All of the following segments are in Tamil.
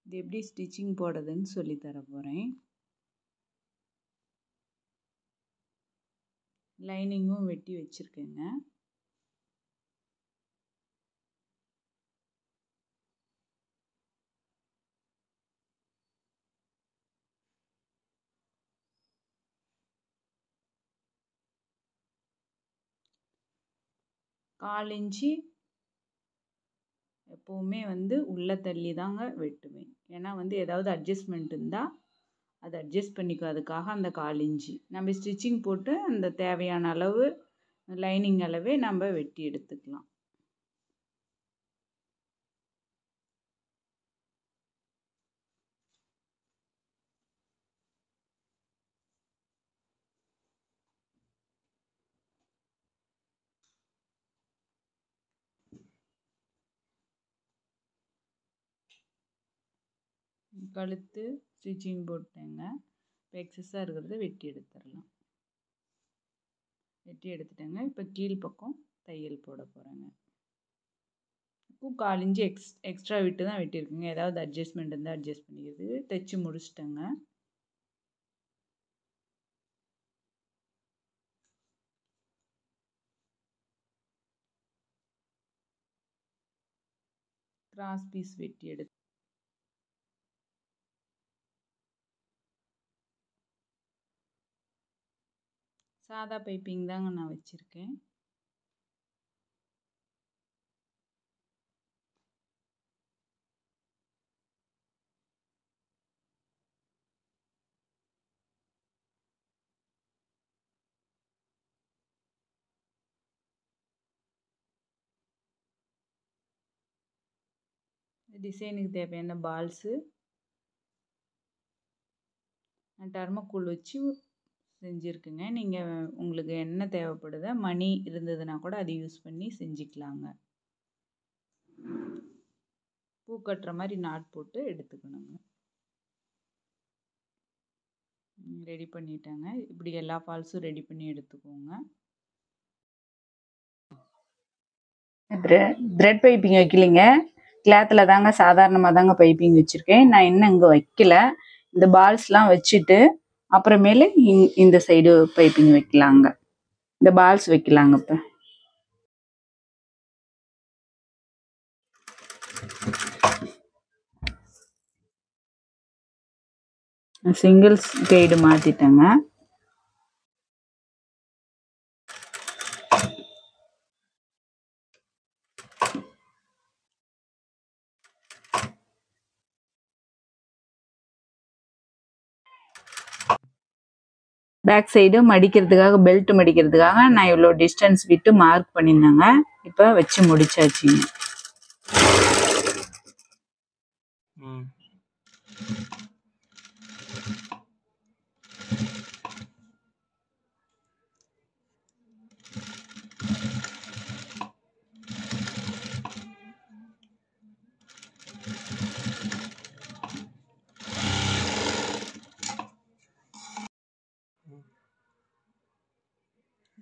இது எப்படி ஸ்டிச்சிங் போடுறதுன்னு சொல்லி தர போகிறேன். லைனிங்கும் வெட்டி வச்சுருக்கேங்க. கால் இன்ச்சு எப்போவுமே உள்ளே தள்ளி தாங்க வெட்டுவேன். ஏன்னா ஏதாவது அட்ஜஸ்ட்மெண்ட் இருந்தால் அதை அட்ஜஸ்ட் பண்ணிக்காதுக்காக அந்த 1/4 இன்ச்சு நம்ம ஸ்டிச்சிங் போட்டு அந்த தேவையான அளவு லைனிங் அளவே நம்ம வெட்டி எடுத்துக்கலாம். கழுத்து ஸ்டிச்சிங் போட்டேங்க. இப்போ எக்ஸஸாக இருக்கிறத வெட்டி எடுத்துடலாம். வெட்டி எடுத்துட்டேங்க. இப்போ கீழ்ப்பக்கம் தையல் போட போகிறேங்க. இப்போ 1/4 இன்ச்சு எக்ஸ்ட்ரா விட்டு தான் வெட்டியிருக்குங்க. ஏதாவது அட்ஜஸ்ட்மெண்ட் இருந்தால் அட்ஜஸ்ட் பண்ணிக்கிறது. தைச்சி முடிச்சிட்டேங்க. கிராஸ் பீஸ் வெட்டி எடுத்து சாதா பைப்பிங் தாங்க நான் வச்சுருக்கேன். டிசைனுக்கு தேவையான பால்ஸு டர்மோகோல் வச்சு செஞ்சுருக்குங்க. நீங்கள் உங்களுக்கு என்ன தேவைப்படுதோ மணி இருந்ததுன்னா கூட அதை யூஸ் பண்ணி செஞ்சுக்கலாங்க. பூ கட்டுற மாதிரி நாட் போட்டு எடுத்துக்கணுங்க. ரெடி பண்ணிட்டாங்க. இப்படி எல்லா ஃபால்ஸும் ரெடி பண்ணி எடுத்துக்கோங்க. த்ரெட் பைப்பிங் வைக்கலிங்க. கிளாத்தில் தாங்க சாதாரணமாக தாங்க பைப்பிங் வச்சுருக்கேன். நான் இன்னும் இங்கே வைக்கல. இந்த பால்ஸ்லாம் வச்சுட்டு அப்புறமேலு இந்த சைடு பைப்பிங் வைக்கலாங்க. இந்த பால்ஸ் வைக்கலாங்க. இப்போ சிங்கிள்ஸ் கைடு மாற்றிட்டேங்க. பேக் சைடு மடிக்கிறதுக்காக பெல்ட் மடிக்கிறதுக்காக நான் இவ்வளோ டிஸ்டன்ஸ் விட்டு மார்க் பண்ணியிருந்தேங்க. இப்போ வச்சு முடிச்சாச்சுங்க.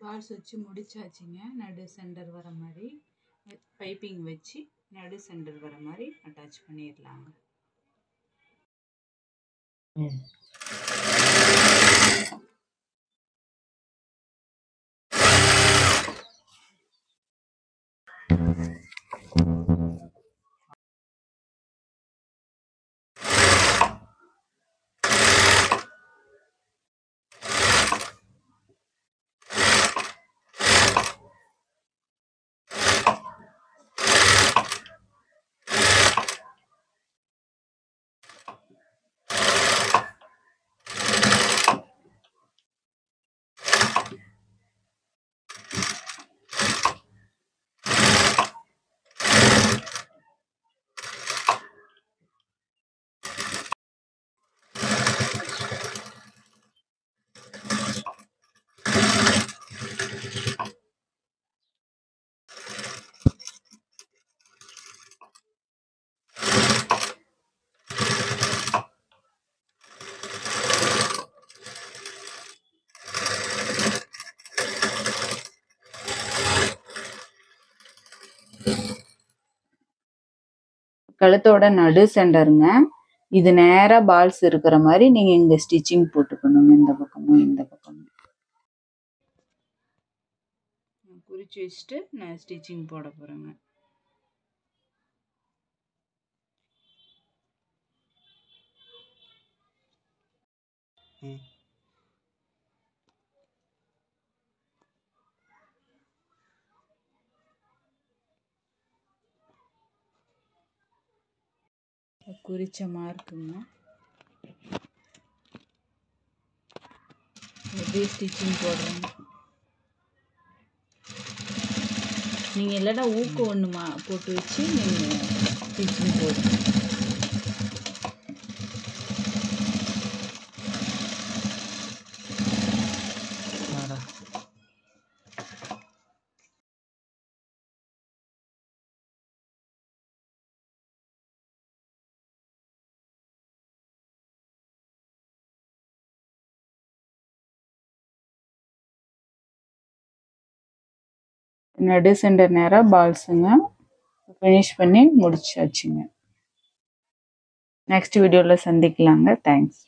பால்ஸ் வச்சு முடிச்சாச்சுங்க. நடு சென்டர் வர மாதிரி பைப்பிங் வச்சு நடு சென்டர் வர மாதிரி அட்டாச் பண்ணிடலாங்க. கழுத்தோட நடு சென்டருங்க. இது நேராக பால்ஸ் இருக்கிற மாதிரி நீங்கள் இங்கே ஸ்டிச்சிங் போட்டுக்கணுங்க. இந்த பக்கமும் இந்த பக்கமும் குறிச்சு வச்சுட்டு நான் ஸ்டிச்சிங் போட போகிறேங்க. குறிச்ச மார்க்குங்க. எப்படி ஸ்டிச்சிங் போடுறேன் நீங்கள் இல்லைன்னா ஊக்கு ஒன்று போட்டு வச்சு நீங்கள் ஸ்டிச்சிங் போடுங்க. நடு சென்டர் நேராக பால்ஸுங்க ஃபினிஷ் பண்ணி முடிச்சாச்சுங்க. நெக்ஸ்ட் வீடியோவில் சந்திக்கலாங்க. தேங்க்ஸ்.